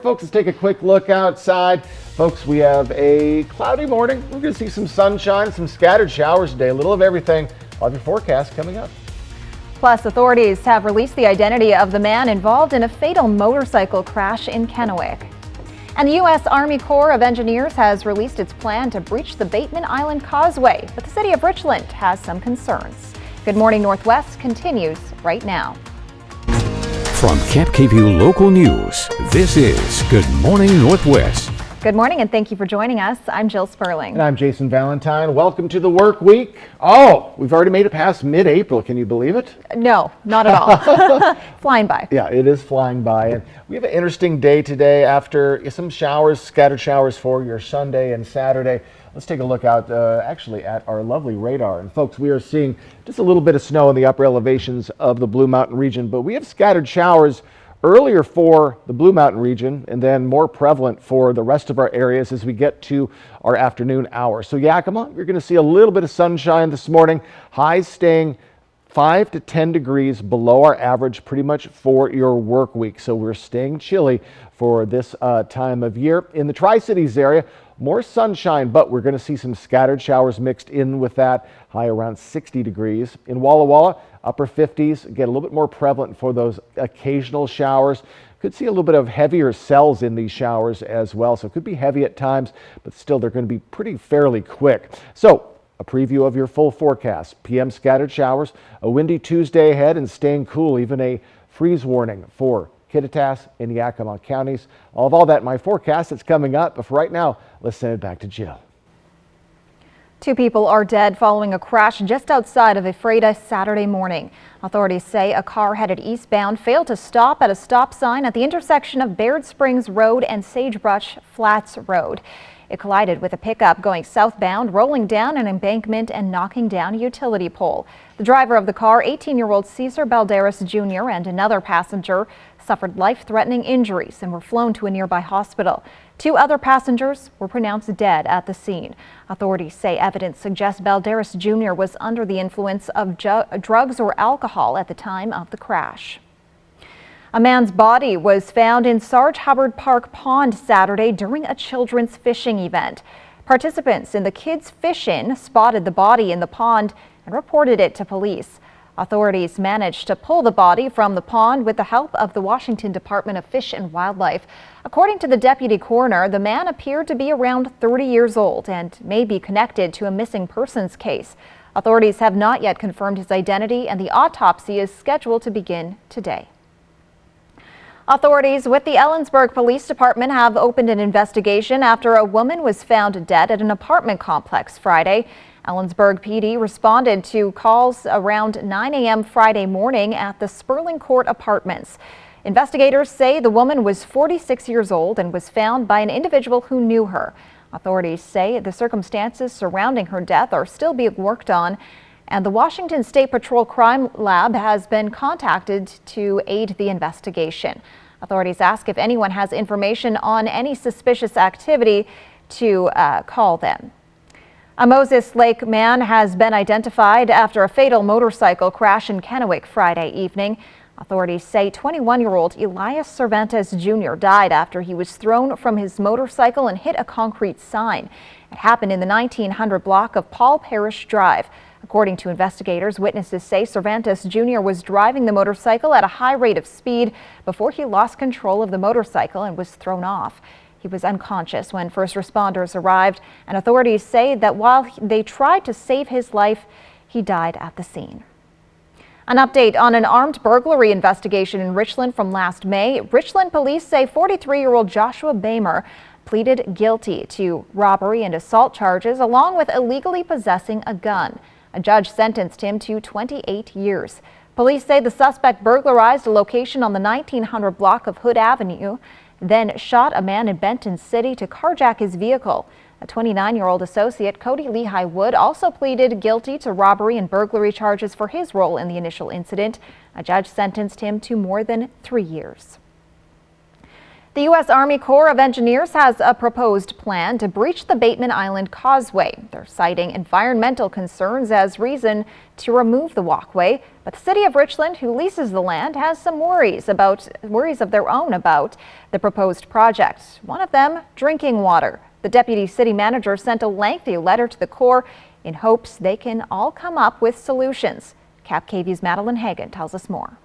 Folks, let's take a quick look outside. Folks, we have a cloudy morning. We're going to see some sunshine, some scattered showers today, a little of everything. I'll have your forecast coming up. Plus, authorities have released the identity of the man involved in a fatal motorcycle crash in Kennewick. And the U.S. Army Corps of Engineers has released its plan to breach the Bateman Island Causeway, but the city of Richland has some concerns. Good Morning Northwest continues right now. From Camp KVUE Local News, this is Good Morning Northwest. Good morning and thank you for joining us. I'm Jill Sperling. And I'm Jason Valentine. Welcome to the work week. Oh, we've already made it past mid-April. Can you believe it? No, not at all. Flying by. Yeah, it is flying by. And we have an interesting day today after some showers, scattered showers for your Sunday and Saturday. Let's take a look out actually at our lovely radar. And folks, we are seeing just a little bit of snow in the upper elevations of the Blue Mountain region, but we have scattered showers earlier for the Blue Mountain region and then more prevalent for the rest of our areas as we get to our afternoon hours. So Yakima, you're going to see a little bit of sunshine this morning, highs staying 5 to 10 degrees below our average pretty much for your work week. So we're staying chilly for this time of year. In the Tri-Cities area, more sunshine, but we're going to see some scattered showers mixed in with that, high around 60 degrees. In Walla Walla, upper 50s, get a little bit more prevalent for those occasional showers. Could see a little bit of heavier cells in these showers as well, so it could be heavy at times, but still they're going to be pretty fairly quick. So a preview of your full forecast. PM scattered showers, a windy Tuesday ahead and staying cool, even a freeze warning for Kittitas and Yakima counties. All that in my forecast that's coming up, but for right now, let's send it back to Jill. 2 people are dead following a crash just outside of Ephrata Saturday morning. Authorities say a car headed eastbound failed to stop at a stop sign at the intersection of Baird Springs Road and Sagebrush Flats Road. It collided with a pickup going southbound, rolling down an embankment and knocking down a utility pole. The driver of the car, 18-year-old Cesar Balderas Jr., and another passenger suffered life-threatening injuries and were flown to a nearby hospital. 2 other passengers were pronounced dead at the scene. Authorities say evidence suggests Balderas Jr. was under the influence of drugs or alcohol at the time of the crash. A man's body was found in Sarge Hubbard Park Pond Saturday during a children's fishing event. Participants in the Kids Fish-In spotted the body in the pond and reported it to police. Authorities managed to pull the body from the pond with the help of the Washington Department of Fish and Wildlife. According to the deputy coroner, the man appeared to be around 30 years old and may be connected to a missing persons case. Authorities have not yet confirmed his identity, and the autopsy is scheduled to begin today. Authorities with the Ellensburg Police Department have opened an investigation after a woman was found dead at an apartment complex Friday. Ellensburg PD responded to calls around 9 a.m. Friday morning at the Sperling Court Apartments. Investigators say the woman was 46 years old and was found by an individual who knew her. Authorities say the circumstances surrounding her death are still being worked on, and the Washington State Patrol Crime Lab has been contacted to aid the investigation. Authorities ask if anyone has information on any suspicious activity to call them. A Moses Lake man has been identified after a fatal motorcycle crash in Kennewick Friday evening. Authorities say 21-year-old Elias Cervantes Jr. died after he was thrown from his motorcycle and hit a concrete sign. It happened in the 1900 block of Paul Parrish Drive. According to investigators, witnesses say Cervantes Jr. was driving the motorcycle at a high rate of speed before he lost control of the motorcycle and was thrown off. He was unconscious when first responders arrived, and authorities say that while they tried to save his life, he died at the scene. An update on an armed burglary investigation in Richland from last May. Richland police say 43-year-old Joshua Bamer pleaded guilty to robbery and assault charges along with illegally possessing a gun. A judge sentenced him to 28 years. Police say the suspect burglarized a location on the 1900 block of Hood Avenue, then shot a man in Benton City to carjack his vehicle. A 29-year-old associate, Cody Lehigh Wood, also pleaded guilty to robbery and burglary charges for his role in the initial incident. A judge sentenced him to more than 3 years. The U.S. Army Corps of Engineers has a proposed plan to breach the Bateman Island Causeway. They're citing environmental concerns as reason to remove the walkway. But the city of Richland, who leases the land, has some worries of their own about the proposed project. One of them, drinking water. The deputy city manager sent a lengthy letter to the Corps in hopes they can all come up with solutions. Cap KVU's Madeline Hagan tells us more.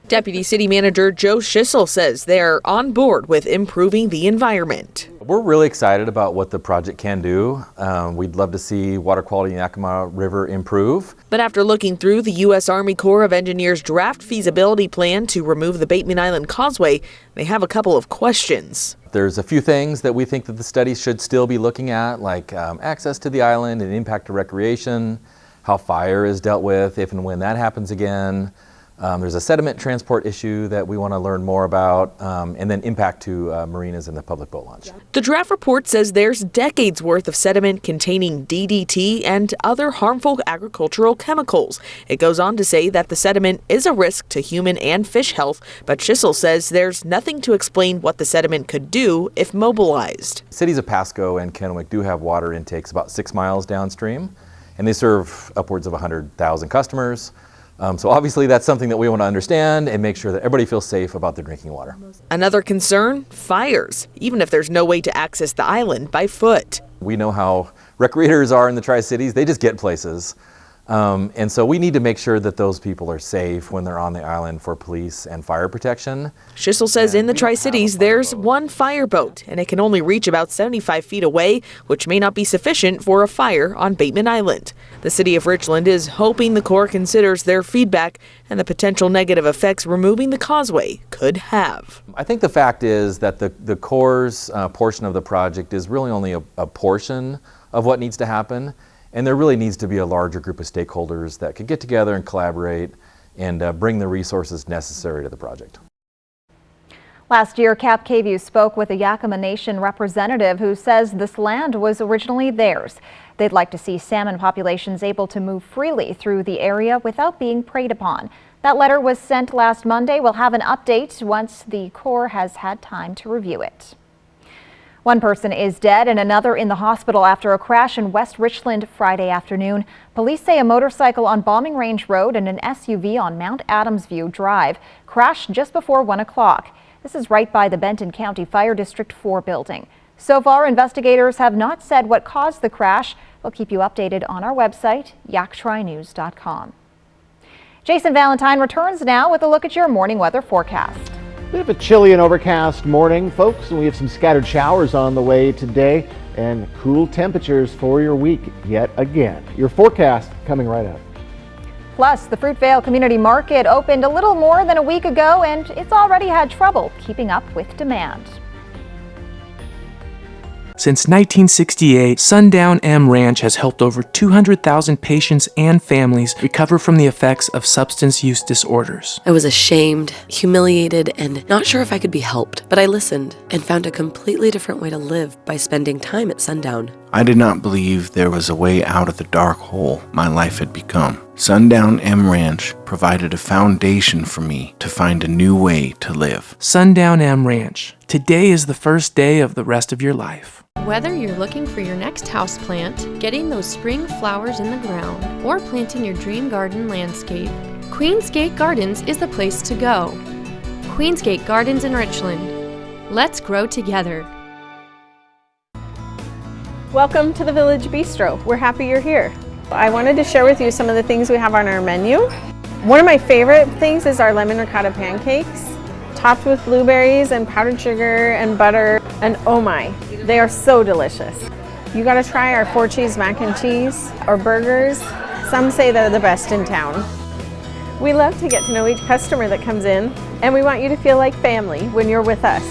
Deputy City Manager Joe Schissel says they're on board with improving the environment. We're really excited about what the project can do. We'd love to see water quality in the Yakima River improve. But after looking through the U.S. Army Corps of Engineers draft feasibility plan to remove the Bateman Island Causeway, they have a couple of questions. There's a few things that we think that the study should still be looking at, like access to the island and impact to recreation, how fire is dealt with if and when that happens again. There's a sediment transport issue that we want to learn more about, and then impact to marinas and the public boat launch. The draft report says there's decades worth of sediment containing DDT and other harmful agricultural chemicals. It goes on to say that the sediment is a risk to human and fish health, but Schissel says there's nothing to explain what the sediment could do if mobilized. Cities of Pasco and Kennewick do have water intakes about 6 miles downstream, and they serve upwards of 100,000 customers. So obviously that's something that we want to understand and make sure that everybody feels safe about their drinking water. Another concern, fires, even if there's no way to access the island by foot. We know how recreators are in the Tri-Cities. They just get places. And so we need to make sure that those people are safe when they're on the island for police and fire protection. Schissel says in the Tri-Cities there's one fireboat and it can only reach about 75 feet away, which may not be sufficient for a fire on Bateman Island. The city of Richland is hoping the Corps considers their feedback and the potential negative effects removing the causeway could have. I think the fact is that the Corps' portion of the project is really only a portion of what needs to happen. And there really needs to be a larger group of stakeholders that could get together and collaborate and bring the resources necessary to the project. Last year, Cap KVU spoke with a Yakima Nation representative who says this land was originally theirs. They'd like to see salmon populations able to move freely through the area without being preyed upon. That letter was sent last Monday. We'll have an update once the Corps has had time to review it. One person is dead and another in the hospital after a crash in West Richland Friday afternoon. Police say a motorcycle on Bombing Range Road and an SUV on Mount Adams View Drive crashed just before 1 o'clock. This is right by the Benton County Fire District 4 building. So far, investigators have not said what caused the crash. We'll keep you updated on our website, yaktrinews.com. Jason Valentine returns now with a look at your morning weather forecast. Bit of a chilly and overcast morning, folks, and we have some scattered showers on the way today and cool temperatures for your week yet again. Your forecast coming right up. Plus, the Fruitvale Community Market opened a little more than a week ago and it's already had trouble keeping up with demand. Since 1968, Sundown M Ranch has helped over 200,000 patients and families recover from the effects of substance use disorders. I was ashamed, humiliated, and not sure if I could be helped, but I listened and found a completely different way to live by spending time at Sundown. I did not believe there was a way out of the dark hole my life had become. Sundown M Ranch provided a foundation for me to find a new way to live. Sundown M Ranch. Today is the first day of the rest of your life. Whether you're looking for your next houseplant, getting those spring flowers in the ground, or planting your dream garden landscape, Queensgate Gardens is the place to go. Queensgate Gardens in Richland. Let's grow together. Welcome to the Village Bistro. We're happy you're here. I wanted to share with you some of the things we have on our menu. One of my favorite things is our lemon ricotta pancakes, topped with blueberries and powdered sugar and butter, and oh my, they are so delicious. You gotta try our 4-cheese mac and cheese or burgers. Some say they're the best in town. We love to get to know each customer that comes in, and we want you to feel like family when you're with us.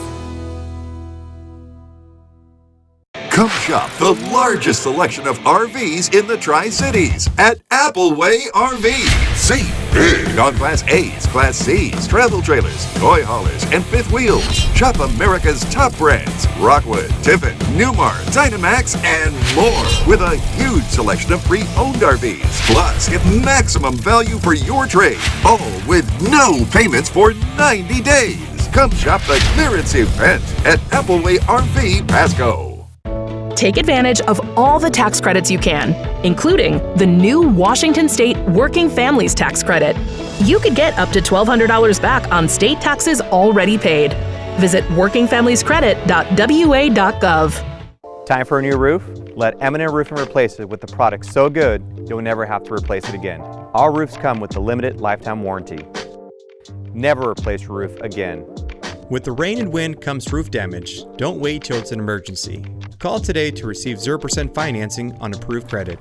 Come shop the largest selection of RVs in the Tri-Cities at Appleway RV. Save big on Class A's, Class C's, travel trailers, toy haulers, and fifth wheels. Shop America's top brands, Rockwood, Tiffin, Newmar, Dynamax, and more, with a huge selection of pre-owned RVs. Plus, get maximum value for your trade, all with no payments for 90 days. Come shop the clearance event at Appleway RV Pasco. Take advantage of all the tax credits you can, including the new Washington State Working Families Tax Credit. You could get up to $1,200 back on state taxes already paid. Visit workingfamiliescredit.wa.gov. Time for a new roof? Let M&M Roofing replace it with a product so good you'll never have to replace it again. Our roofs come with a limited lifetime warranty. Never replace your roof again. With the rain and wind comes roof damage. Don't wait till it's an emergency. Call today to receive 0% financing on approved credit.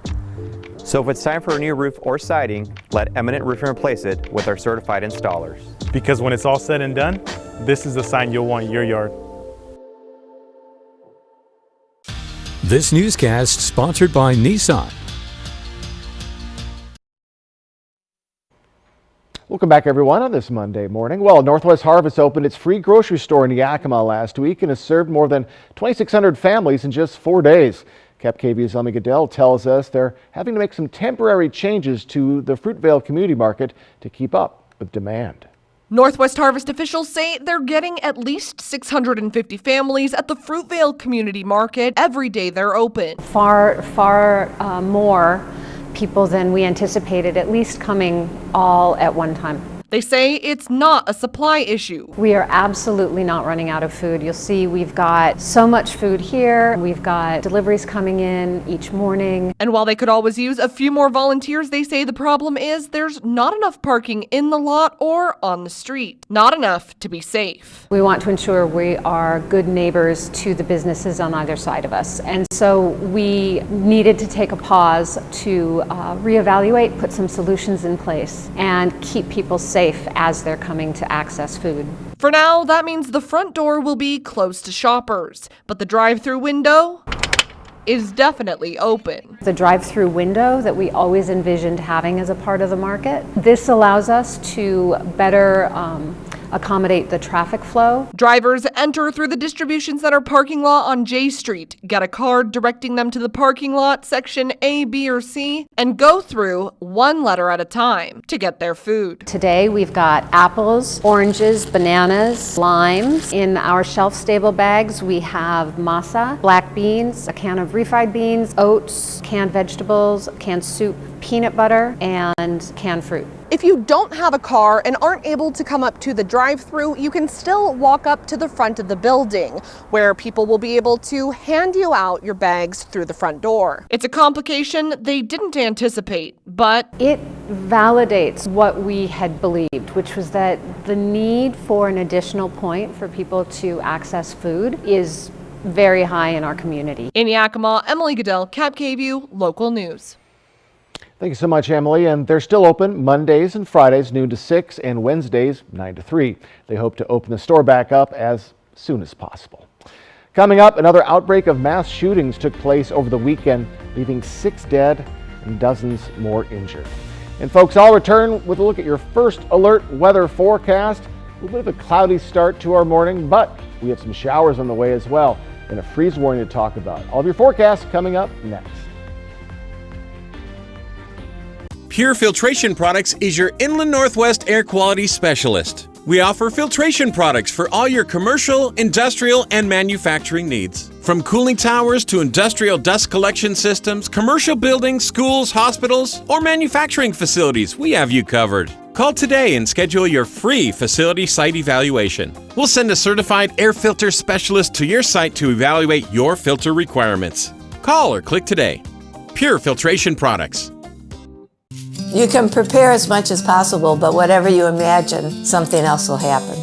So if it's time for a new roof or siding, let Eminent Roofing replace it with our certified installers. Because when it's all said and done, this is the sign you'll want in your yard. This newscast sponsored by Nissan. Welcome back, everyone, on this Monday morning. Well, Northwest Harvest opened its free grocery store in Yakima last week and has served more than 2,600 families in just 4 days. KapKV's Emily Goodell tells us they're having to make some temporary changes to the Fruitvale Community Market to keep up with demand. Northwest Harvest officials say they're getting at least 650 families at the Fruitvale Community Market every day they're open. Far more people than we anticipated, at least coming all at one time. They say it's not a supply issue. We are absolutely not running out of food. You'll see we've got so much food here. We've got deliveries coming in each morning. And while they could always use a few more volunteers, they say the problem is there's not enough parking in the lot or on the street. Not enough to be safe. We want to ensure we are good neighbors to the businesses on either side of us. And so we needed to take a pause to reevaluate, put some solutions in place, and keep people safe as they're coming to access food. For now, that means the front door will be closed to shoppers, but the drive-through window is definitely open. The drive-through window that we always envisioned having as a part of the market. This allows us to better accommodate the traffic flow. Drivers enter through the distribution center parking lot on J Street, get a card directing them to the parking lot, section A, B, or C, and go through one letter at a time to get their food. Today we've got apples, oranges, bananas, limes. In our shelf-stable bags we have masa, black beans, a can of refried beans, oats, canned vegetables, canned soup, peanut butter, and canned fruit. If you don't have a car and aren't able to come up to the drive-thru, you can still walk up to the front of the building, where people will be able to hand you out your bags through the front door. It's a complication they didn't anticipate, but it validates what we had believed, which was that the need for an additional point for people to access food is very high in our community. In Yakima, Emily Goodell, KapKV Local News. Thank you so much, Emily. And they're still open Mondays and Fridays, noon to 6, and Wednesdays, 9 to 3. They hope to open the store back up as soon as possible. Coming up, another outbreak of mass shootings took place over the weekend, leaving 6 dead and dozens more injured. And folks, I'll return with a look at your first alert weather forecast. A little bit of a cloudy start to our morning, but we have some showers on the way as well, and a freeze warning to talk about. All of your forecasts coming up next. Pure Filtration Products is your Inland Northwest air quality specialist. We offer filtration products for all your commercial, industrial, and manufacturing needs. From cooling towers to industrial dust collection systems, commercial buildings, schools, hospitals, or manufacturing facilities, we have you covered. Call today and schedule your free facility site evaluation. We'll send a certified air filter specialist to your site to evaluate your filter requirements. Call or click today. Pure Filtration Products. You can prepare as much as possible, but whatever you imagine, something else will happen.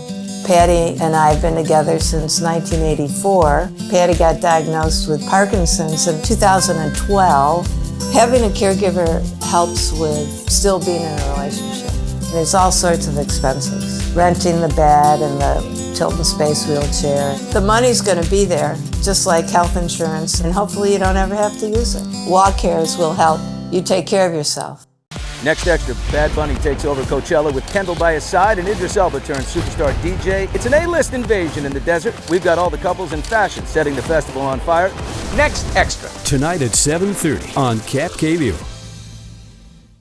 Patty and I have been together since 1984. Patty got diagnosed with Parkinson's in 2012. Having a caregiver helps with still being in a relationship. There's all sorts of expenses. Renting the bed and the Tilton Space wheelchair. The money's going to be there, just like health insurance, and hopefully you don't ever have to use it. Walk Cares will help you take care of yourself. Next extra, Bad Bunny takes over Coachella with Kendall by his side, and Idris Elba turns superstar DJ. It's an A-list invasion in the desert. We've got all the couples in fashion setting the festival on fire. Next extra. Tonight at 7:30 on KapKV.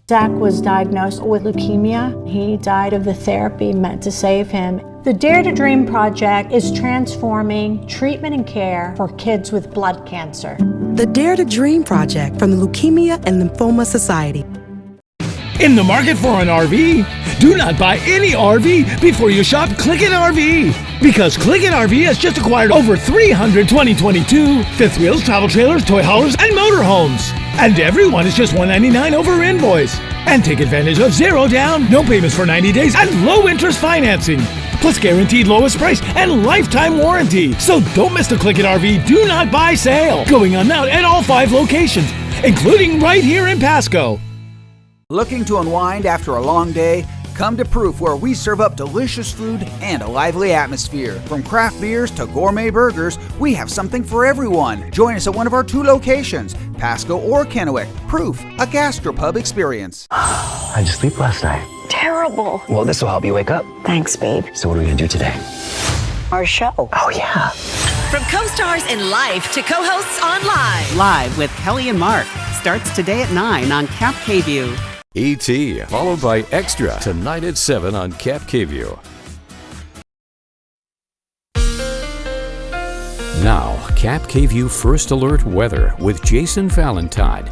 Zach was diagnosed with leukemia. He died of the therapy meant to save him. The Dare to Dream Project is transforming treatment and care for kids with blood cancer. The Dare to Dream Project from the Leukemia and Lymphoma Society. In the market for an RV? Do not buy any RV before you shop Clickin' RV. Because Clickin' RV has just acquired over 300 2022 fifth wheels, travel trailers, toy haulers, and motorhomes. And everyone is just $199 over invoice. And take advantage of 0 down, no payments for 90 days, and low interest financing. Plus guaranteed lowest price and lifetime warranty. So don't miss the Clickin' RV Do Not Buy sale. Going on now at all 5 locations, including right here in Pasco. Looking to unwind after a long day? Come to Proof, where we serve up delicious food and a lively atmosphere. From craft beers to gourmet burgers, we have something for everyone. Join us at one of our 2 locations, Pasco or Kennewick. Proof, a gastropub experience. How'd you sleep last night? Terrible. Well, this will help you wake up. Thanks, babe. So what are we gonna do today? Our show. Oh, yeah. From co-stars in life to co-hosts on Live. Live with Kelly and Mark. Starts today at 9 on Cap KView. E.T. followed by Extra tonight at 7 on Cap KView. Now, Cap KView First Alert weather with Jason Valentine.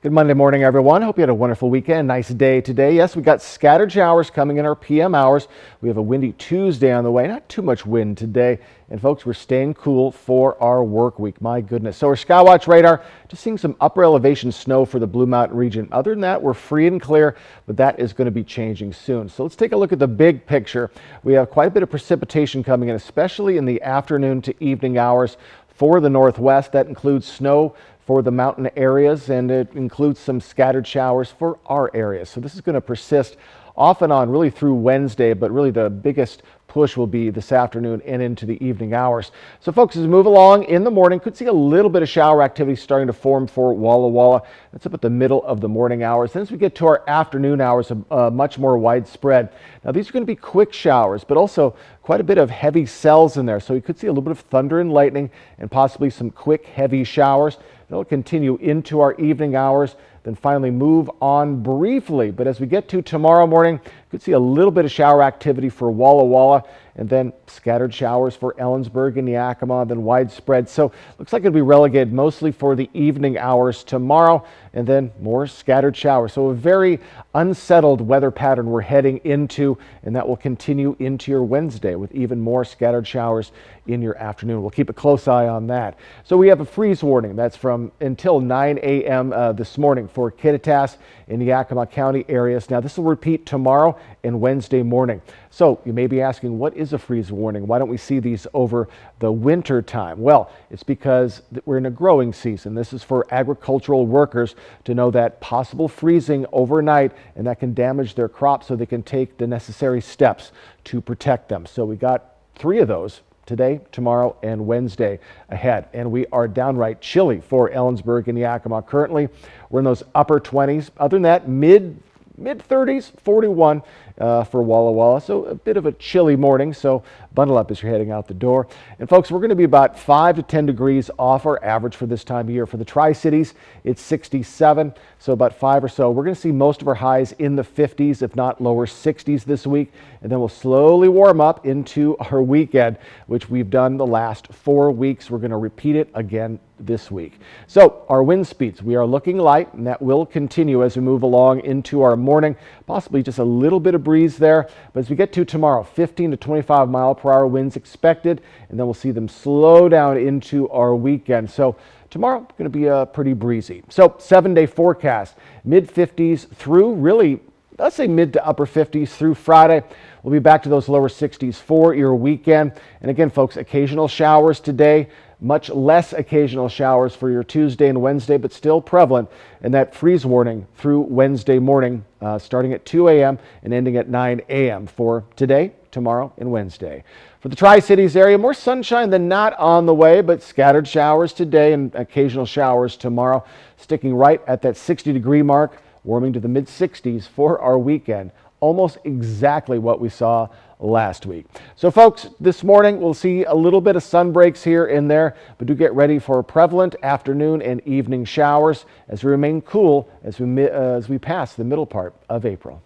Good Monday morning, everyone. Hope you had a wonderful weekend. Nice day today. Yes, we got scattered showers coming in our PM hours. We have a windy Tuesday on the way. Not too much wind today. And folks, we're staying cool for our work week. My goodness. So our Skywatch radar, just seeing some upper elevation snow for the Blue Mountain region. Other than that, we're free and clear, but that is going to be changing soon. So let's take a look at the big picture. We have quite a bit of precipitation coming in, especially in the afternoon to evening hours for the Northwest. That includes snow for the mountain areas, and it includes some scattered showers for our areas. So this is going to persist off and on really through Wednesday, but really the biggest push will be this afternoon and into the evening hours. So folks, as we move along in the morning, could see a little bit of shower activity starting to form for Walla Walla. That's up at the middle of the morning hours. Then as we get to our afternoon hours, much more widespread. Now these are going to be quick showers, but also quite a bit of heavy cells in there. So you could see a little bit of thunder and lightning and possibly some quick heavy showers. They'll continue into our evening hours, then finally move on briefly. But as we get to tomorrow morning, you could see a little bit of shower activity for Walla Walla, and then scattered showers for Ellensburg and Yakima, then widespread. So looks like it'll be relegated mostly for the evening hours tomorrow, and then more scattered showers. So a very unsettled weather pattern we're heading into, and that will continue into your Wednesday with even more scattered showers in your afternoon. We'll keep a close eye on that. So we have a freeze warning. That's from until 9 a.m. This morning for Kittitas in the Yakima County areas. Now this will repeat tomorrow and Wednesday morning. So you may be asking, what is a freeze warning? Why don't we see these over the winter time? Well, it's because we're in a growing season. This is for agricultural workers to know that possible freezing overnight, and that can damage their crops, so they can take the necessary steps to protect them. So we got 3 of those today, tomorrow, and Wednesday ahead. And we are downright chilly for Ellensburg and Yakima. Currently, we're in those upper 20s. Other than that, mid 30s, 41 for Walla Walla. So a bit of a chilly morning, so bundle up as you're heading out the door. And folks, we're going to be about 5 to 10 degrees off our average for this time of year. For the Tri-Cities, it's 67, so about 5 or so. We're going to see most of our highs in the 50s, if not lower 60s this week. And then we'll slowly warm up into our weekend, which we've done the last 4 weeks. We're going to repeat it again this week. So our wind speeds, we are looking light, and that will continue as we move along into our morning. Possibly just a little bit of breeze there, but as we get to tomorrow, 15 to 25 mile per hour winds expected, and then we'll see them slow down into our weekend. So tomorrow going to be pretty breezy. So 7-day forecast, mid 50s through really, let's say mid to upper 50s through Friday. We'll be back to those lower 60s for your weekend. And again, folks, occasional showers today. Much less occasional showers for your Tuesday and Wednesday, but still prevalent. And that freeze warning through Wednesday morning, starting at 2 a.m. and ending at 9 a.m. for today, tomorrow, and Wednesday. For the Tri-Cities area, more sunshine than not on the way, but scattered showers today and occasional showers tomorrow, sticking right at that 60-degree mark, warming to the mid-60s for our weekend. Almost exactly what we saw last week. So folks, this morning we'll see a little bit of sun breaks here and there, but do get ready for prevalent afternoon and evening showers as we remain cool as we pass the middle part of April.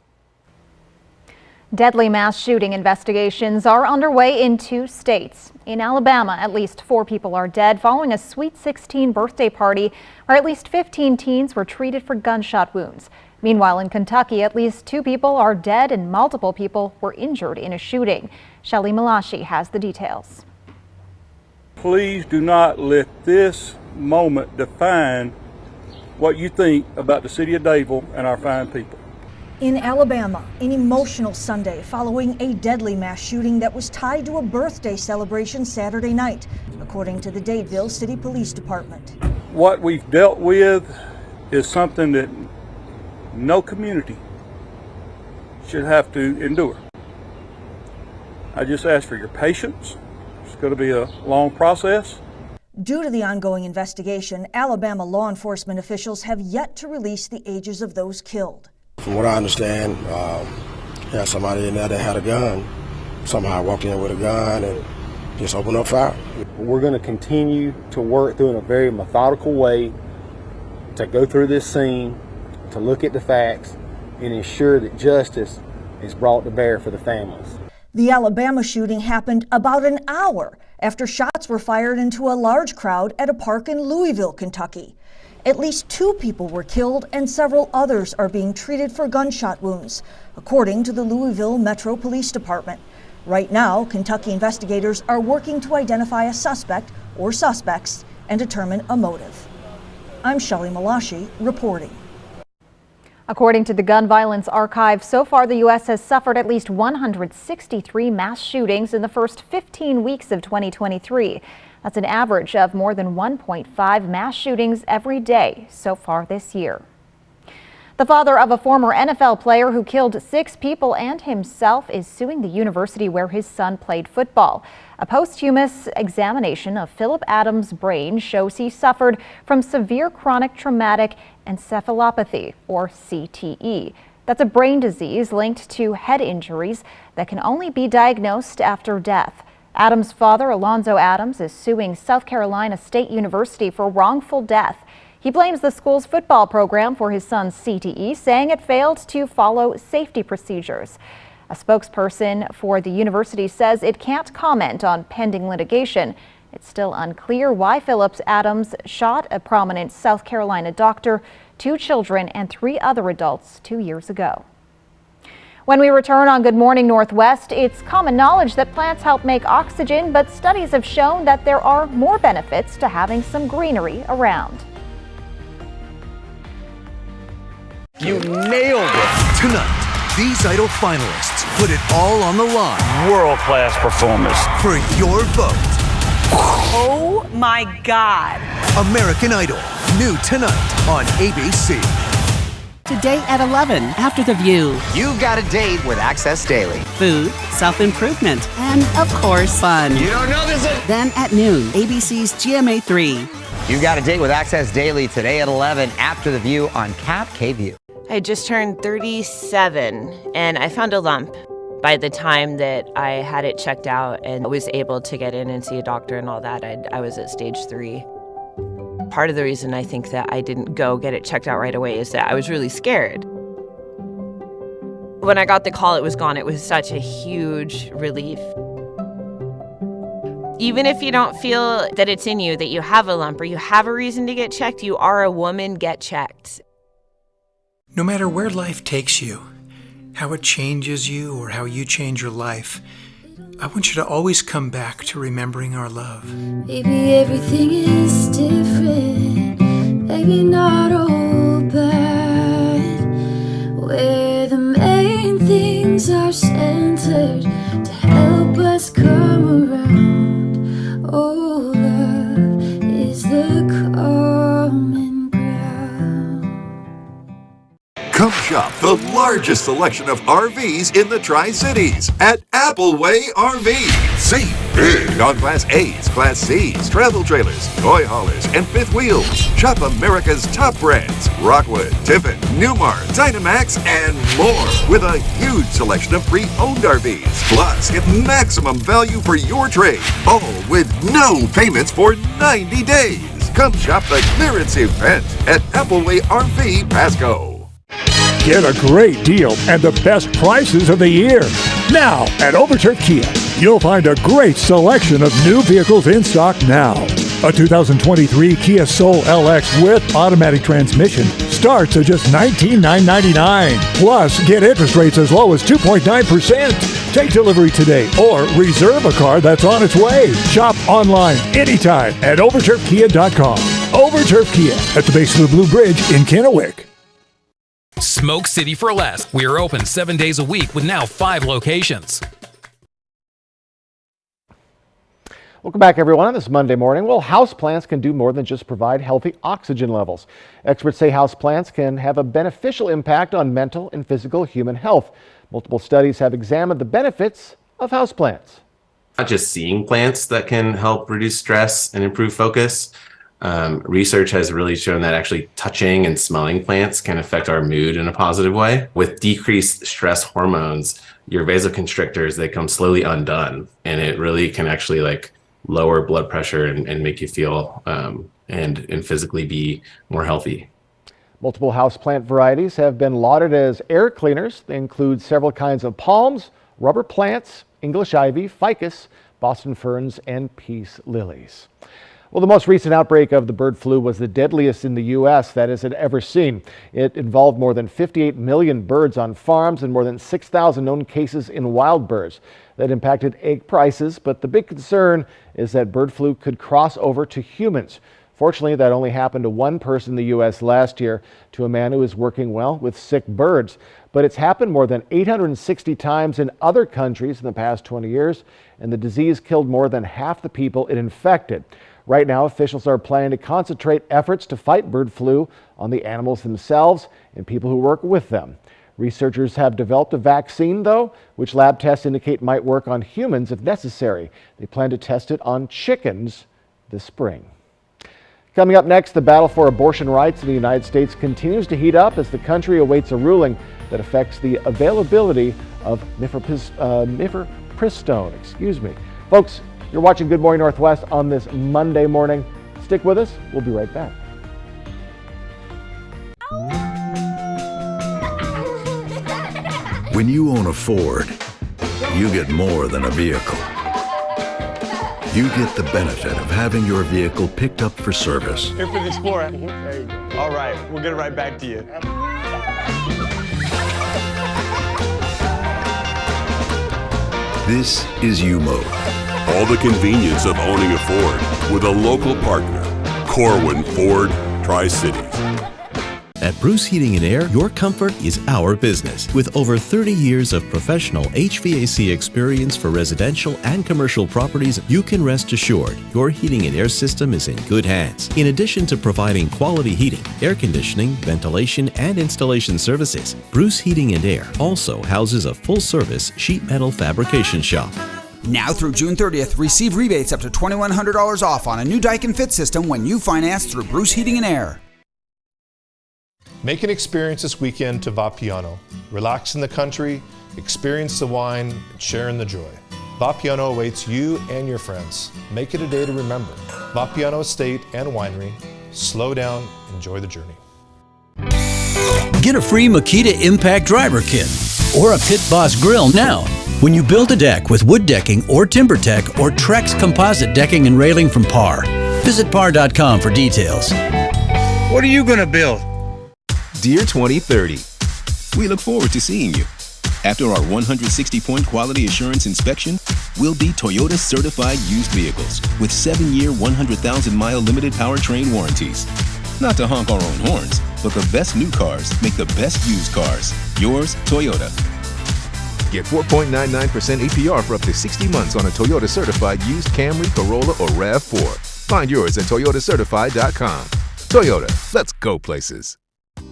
Deadly mass shooting investigations are underway in 2 states. In Alabama, at least 4 people are dead following a Sweet 16 birthday party where at least 15 teens were treated for gunshot wounds. Meanwhile, in Kentucky, at least 2 people are dead and multiple people were injured in a shooting. Shelly Malashi has the details. Please do not let this moment define what you think about the city of Dadeville and our fine people. In Alabama, an emotional Sunday following a deadly mass shooting that was tied to a birthday celebration Saturday night, according to the Dadeville City Police Department. What we've dealt with is something that no community should have to endure. I just ask for your patience. It's going to be a long process. Due to the ongoing investigation, Alabama law enforcement officials have yet to release the ages of those killed. From what I understand, had somebody in there that had a gun. Somehow walked in with a gun and just opened up fire. We're going to continue to work through in a very methodical way to go through this scene, to look at the facts, and ensure that justice is brought to bear for the families. The Alabama shooting happened about an hour after shots were fired into a large crowd at a park in Louisville, Kentucky. At least 2 people were killed and several others are being treated for gunshot wounds, according to the Louisville Metro Police Department. Right now, Kentucky investigators are working to identify a suspect or suspects and determine a motive. I'm Shelly Malashi reporting. According to the Gun Violence Archive, so far the U.S. has suffered at least 163 mass shootings in the first 15 weeks of 2023. That's an average of more than 1.5 mass shootings every day so far this year. The father of a former NFL player who killed 6 people and himself is suing the university where his son played football. A posthumous examination of Philip Adams' brain shows he suffered from severe chronic traumatic encephalopathy, or CTE. That's a brain disease linked to head injuries that can only be diagnosed after death. Adams' father, Alonzo Adams, is suing South Carolina State University for wrongful death. He blames the school's football program for his son's CTE, saying it failed to follow safety procedures. A spokesperson for the university says it can't comment on pending litigation. It's still unclear why Philip Adams shot a prominent South Carolina doctor, 2 children, and 3 other adults 2 years ago. When we return on Good Morning Northwest, it's common knowledge that plants help make oxygen, but studies have shown that there are more benefits to having some greenery around. You nailed it! Tonight, these Idol finalists put it all on the line. World-class performance. For your vote. Oh my God. American Idol, new tonight on ABC. Today at 11 after The View. You've got a date with Access Daily. Food, self-improvement, and of course, fun. You don't know this? Then at noon, ABC's GMA3. You've got a date with Access Daily today at 11 after The View on Cap KView. I just turned 37 and I found a lump. By the time that I had it checked out and was able to get in and see a doctor and all that, I was at stage 3. Part of the reason I think that I didn't go get it checked out right away is that I was really scared. When I got the call, it was gone. It was such a huge relief. Even if you don't feel that it's in you, that you have a lump or you have a reason to get checked, you are a woman, get checked. No matter where life takes you, how it changes you or how you change your life, I want you to always come back to remembering our love. Maybe everything is different, maybe not all bad, where the main things are centered to help us come around. Oh, love is the common ground. Come shop the largest selection of RVs in the Tri-Cities at Appleway RV. Save big on Class A's, Class C's, travel trailers, toy haulers, and fifth wheels. Shop America's top brands, Rockwood, Tiffin, Newmar, Dynamax, and more, with a huge selection of pre-owned RVs. Plus, get maximum value for your trade, all with no payments for 90 days. Come shop the clearance event at Appleway RV Pasco. Get a great deal and the best prices of the year Now, at Overturf Kia, you'll find a great selection of new vehicles in stock now. A 2023 Kia Soul LX with automatic transmission starts at just $19,999. Plus, get interest rates as low as 2.9%. Take delivery today or reserve a car that's on its way. Shop online anytime at overturfkia.com. Overturf Kia at the base of the Blue Bridge in Kennewick. Smoke City for Less. We are open 7 days a week with now 5 locations. Welcome back, everyone, on this Monday morning. Well, houseplants can do more than just provide healthy oxygen levels. Experts say houseplants can have a beneficial impact on mental and physical human health. Multiple studies have examined the benefits of houseplants. Not just seeing plants that can help reduce stress and improve focus. Research has really shown that actually touching and smelling plants can affect our mood in a positive way. With decreased stress hormones, your vasoconstrictors, they come slowly undone, and it really can actually lower blood pressure and make you feel and physically be more healthy. Multiple houseplant varieties have been lauded as air cleaners. They include several kinds of palms, rubber plants, English ivy, ficus, Boston ferns, and peace lilies. Well, the most recent outbreak of the bird flu was the deadliest in the U.S. that it had ever seen. It involved more than 58 million birds on farms and more than 6,000 known cases in wild birds. That impacted egg prices, but the big concern is that bird flu could cross over to humans. Fortunately, that only happened to one person in the U.S. last year, to a man who was working with sick birds. But it's happened more than 860 times in other countries in the past 20 years, and the disease killed more than half the people it infected. Right now, officials are planning to concentrate efforts to fight bird flu on the animals themselves and people who work with them. Researchers have developed a vaccine, though, which lab tests indicate might work on humans if necessary. They plan to test it on chickens this spring. Coming up next, the battle for abortion rights in the United States continues to heat up as the country awaits a ruling that affects the availability of mifepristone. Folks, you're watching Good Morning Northwest on this Monday morning. Stick with us. We'll be right back. When you own a Ford, you get more than a vehicle. You get the benefit of having your vehicle picked up for service. Here for the Explorer. There you go. All right, we'll get it right back to you. This is U-Mode. All the convenience of owning a Ford with a local partner. Corwin Ford, Tri-Cities. At Bruce Heating & Air, your comfort is our business. With over 30 years of professional HVAC experience for residential and commercial properties, you can rest assured your heating and air system is in good hands. In addition to providing quality heating, air conditioning, ventilation, and installation services, Bruce Heating & Air also houses a full-service sheet metal fabrication shop. Now through June 30th, receive rebates up to $2,100 off on a new Daikin Fit system when you finance through Bruce Heating & Air. Make an experience this weekend to Vapiano. Relax in the country, experience the wine, and share in the joy. Vapiano awaits you and your friends. Make it a day to remember. Vapiano Estate and Winery. Slow down, enjoy the journey. Get a free Makita Impact Driver Kit or a Pit Boss grill now. When you build a deck with wood decking or TimberTech or Trex composite decking and railing from Par, visit par.com for details. What are you going to build? Dear 2030, we look forward to seeing you. After our 160-point quality assurance inspection, we'll be Toyota certified used vehicles with 7-year, 100,000-mile limited powertrain warranties. Not to honk our own horns, but the best new cars make the best used cars. Yours, Toyota. Get 4.99% APR for up to 60 months on a Toyota certified used Camry, Corolla, or RAV4. Find yours at toyotacertified.com. Toyota, let's go places.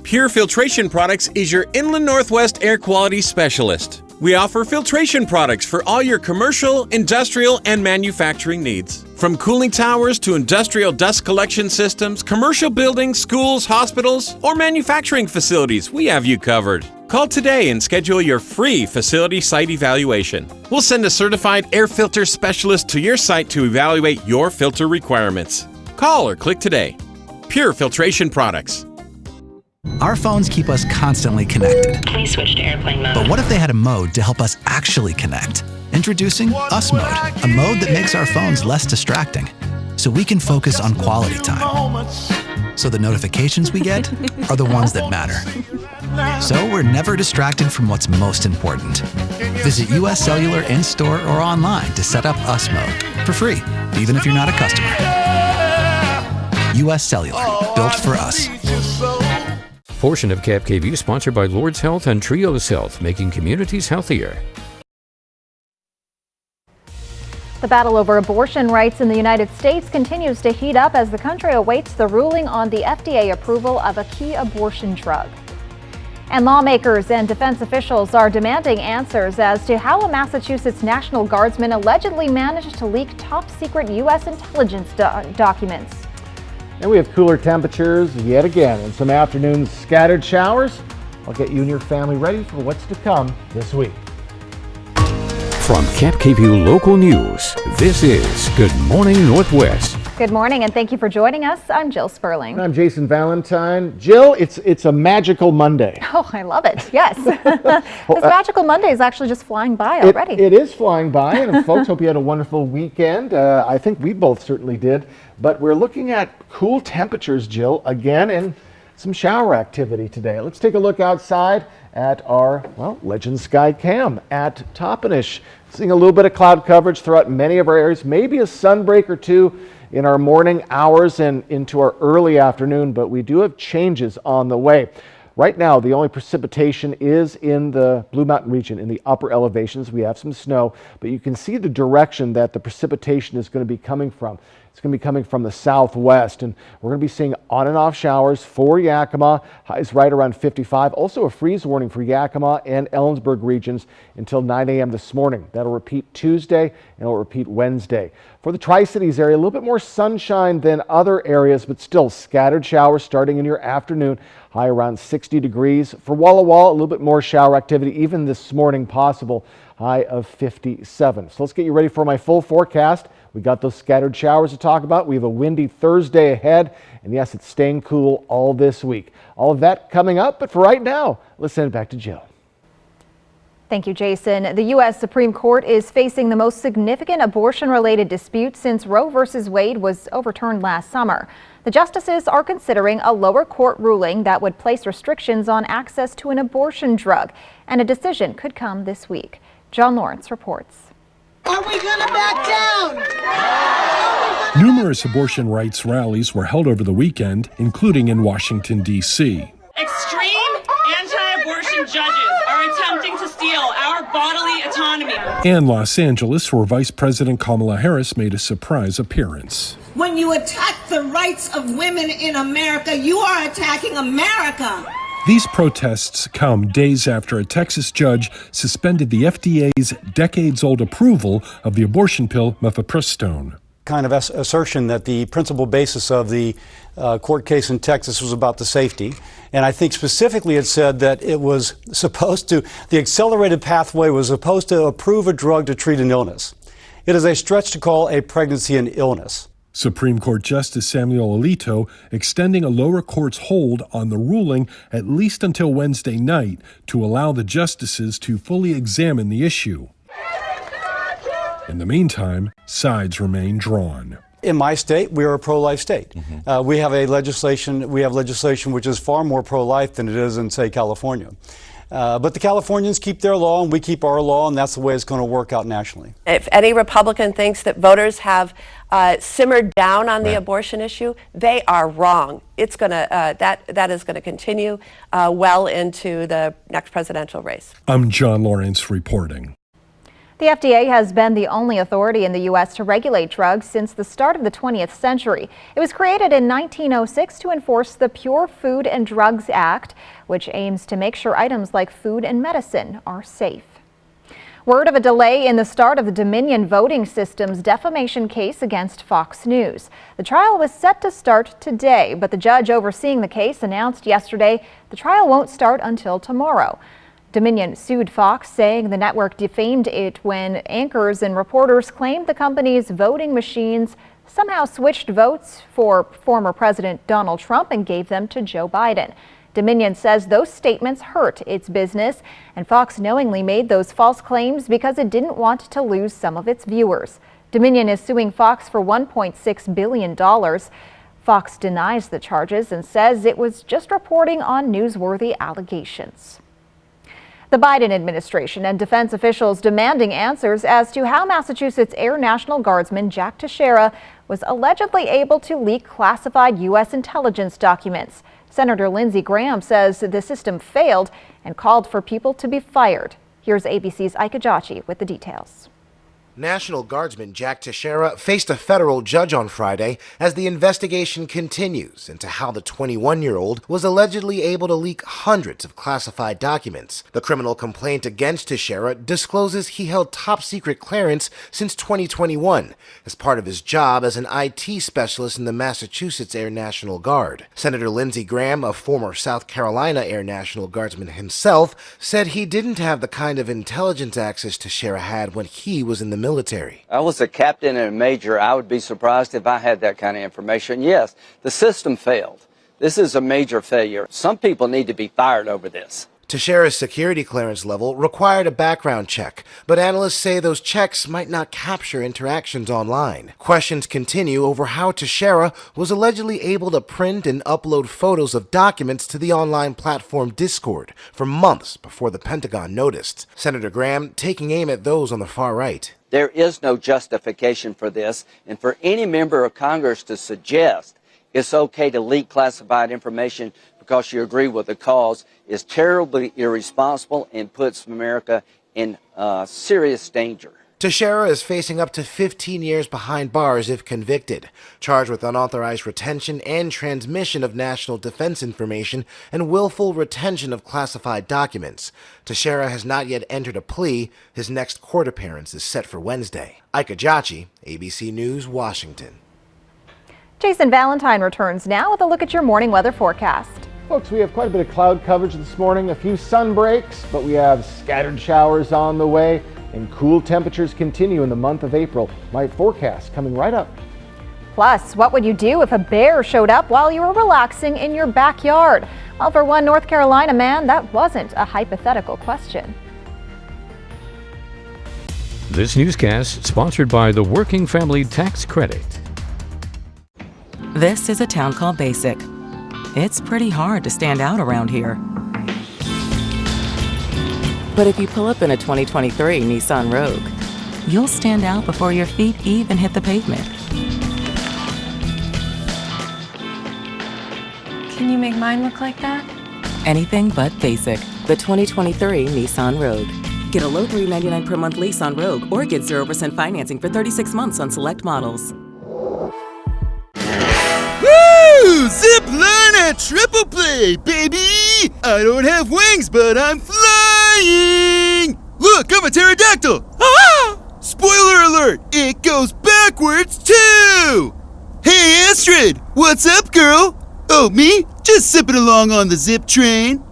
Pure Filtration Products is your Inland Northwest air quality specialist. We offer filtration products for all your commercial, industrial, and manufacturing needs. From cooling towers to industrial dust collection systems, commercial buildings, schools, hospitals, or manufacturing facilities, we have you covered. Call today and schedule your free facility site evaluation. We'll send a certified air filter specialist to your site to evaluate your filter requirements. Call or click today. Pure Filtration Products. Our phones keep us constantly connected. Please switch to airplane mode. But what if they had a mode to help us actually connect? Introducing Us Mode, a mode that makes our phones less distracting, so we can focus on quality time. So the notifications we get are the ones that matter. So we're never distracted from what's most important. Visit US Cellular in-store or online to set up Us Mode for free, even if you're not a customer. US Cellular, built for us. Portion of Cap KVU sponsored by Lord's Health and Trios Health, making communities healthier. The battle over abortion rights in the United States continues to heat up as the country awaits the ruling on the FDA approval of a key abortion drug. And lawmakers and defense officials are demanding answers as to how a Massachusetts National Guardsman allegedly managed to leak top-secret U.S. intelligence documents. And we have cooler temperatures yet again and some afternoon scattered showers. I'll get you and your family ready for what's to come this week. From Cap KVU Local News, this is Good Morning Northwest. Good morning and thank you for joining us. I'm Jill Sperling. And I'm Jason Valentine. Jill, it's a magical Monday. Oh, I love it. Yes. This magical Monday is actually just flying by already. It is flying by, and folks, hope you had a wonderful weekend. I think we both certainly did. But we're looking at cool temperatures, Jill, again, and some shower activity today. Let's take a look outside at our, Legend Sky Cam at Toppenish. Seeing a little bit of cloud coverage throughout many of our areas, maybe a sunbreak or two in our morning hours and into our early afternoon, but we do have changes on the way. Right now, the only precipitation is in the Blue Mountain region, in the upper elevations. We have some snow, but you can see the direction that the precipitation is going to be coming from. It's going to be coming from the southwest, and we're going to be seeing on and off showers for Yakima. Highs right around 55. Also a freeze warning for Yakima and Ellensburg regions until 9 a.m. this morning. That'll repeat Tuesday and it'll repeat Wednesday. For the Tri-Cities area, a little bit more sunshine than other areas, but still scattered showers starting in your afternoon. High around 60 degrees. For Walla Walla, a little bit more shower activity even this morning possible. High of 57. So let's get you ready for my full forecast. We got those scattered showers to talk about. We have a windy Thursday ahead. And yes, it's staying cool all this week. All of that coming up. But for right now, let's send it back to Jill. Thank you, Jason. The U.S. Supreme Court is facing the most significant abortion-related dispute since Roe v. Wade was overturned last summer. The justices are considering a lower court ruling that would place restrictions on access to an abortion drug, and a decision could come this week. John Lawrence reports. Are we going to back down? Numerous abortion rights rallies were held over the weekend, including in Washington, D.C. Extreme anti-abortion judges are attempting to steal our bodily autonomy. And Los Angeles, where Vice President Kamala Harris made a surprise appearance. When you attack the rights of women in America, you are attacking America. These protests come days after a Texas judge suspended the FDA's decades-old approval of the abortion pill mifepristone. Kind of assertion that the principal basis of the court case in Texas was about the safety. And I think specifically it said that it was supposed to, the accelerated pathway was supposed to approve a drug to treat an illness. It is a stretch to call a pregnancy an illness. Supreme Court Justice Samuel Alito extending a lower court's hold on the ruling at least until Wednesday night to allow the justices to fully examine the issue. In the meantime, sides remain drawn. In my state, we are a pro-life state. We have legislation which is far more pro-life than it is in, say, California. But the Californians keep their law and we keep our law, and that's the way it's going to work out nationally. If any Republican thinks that voters have simmered down on the abortion issue, they are wrong. It's going to that is going to continue well into the next presidential race. I'm John Lawrence reporting. The FDA has been the only authority in the U.S. to regulate drugs since the start of the 20th century. It was created in 1906 to enforce the Pure Food and Drugs Act, which aims to make sure items like food and medicine are safe. Word of a delay in the start of the Dominion Voting System's defamation case against Fox News. The trial was set to start today, but the judge overseeing the case announced yesterday the trial won't start until tomorrow. Dominion sued Fox, saying the network defamed it when anchors and reporters claimed the company's voting machines somehow switched votes for former President Donald Trump and gave them to Joe Biden. Dominion says those statements hurt its business, and Fox knowingly made those false claims because it didn't want to lose some of its viewers. Dominion is suing Fox for $1.6 billion. Fox denies the charges and says it was just reporting on newsworthy allegations. The Biden administration and defense officials demanding answers as to how Massachusetts Air National Guardsman Jack Teixeira was allegedly able to leak classified U.S. intelligence documents. Senator Lindsey Graham says the system failed and called for people to be fired. Here's ABC's Ike Ajachi with the details. National Guardsman Jack Teixeira faced a federal judge on Friday as the investigation continues into how the 21-year-old was allegedly able to leak hundreds of classified documents. The criminal complaint against Teixeira discloses he held top-secret clearance since 2021 as part of his job as an IT specialist in the Massachusetts Air National Guard. Senator Lindsey Graham, a former South Carolina Air National Guardsman himself, said he didn't have the kind of intelligence access Teixeira had when he was in the military. I was a captain and a major. I would be surprised if I had that kind of information. Yes, the system failed. This is a major failure. Some people need to be fired over this. Teixeira's security clearance level required a background check, but analysts say those checks might not capture interactions online. Questions continue over how Teixeira was allegedly able to print and upload photos of documents to the online platform Discord for months before the Pentagon noticed. Senator Graham taking aim at those on the far right. There is no justification for this, and for any member of Congress to suggest it's okay to leak classified information because you agree with the cause is terribly irresponsible and puts America in serious danger. Teixeira is facing up to 15 years behind bars if convicted, charged with unauthorized retention and transmission of national defense information and willful retention of classified documents. Teixeira has not yet entered a plea. His next court appearance is set for Wednesday. Ike Ajachi, ABC News, Washington. Jason Valentine returns now with a look at your morning weather forecast. Folks, we have quite a bit of cloud coverage this morning, a few sun breaks, but we have scattered showers on the way, and cool temperatures continue in the month of April. My forecast coming right up. Plus, what would you do if a bear showed up while you were relaxing in your backyard? Well, for one North Carolina man, that wasn't a hypothetical question. This newscast sponsored by the Working Family Tax Credit. This is a town called Basic. It's pretty hard to stand out around here. But if you pull up in a 2023 Nissan Rogue, you'll stand out before your feet even hit the pavement. Can you make mine look like that? Anything but basic. The 2023 Nissan Rogue. Get a low $399 per month lease on Rogue or get 0% financing for 36 months on select models. Woo! Zip line at Triple Play, baby! I don't have wings, but I'm flying! Look, I'm a pterodactyl! Ah! Spoiler alert, it goes backwards too! Hey Astrid, what's up, girl? Oh, me? Just zipping along on the zip train.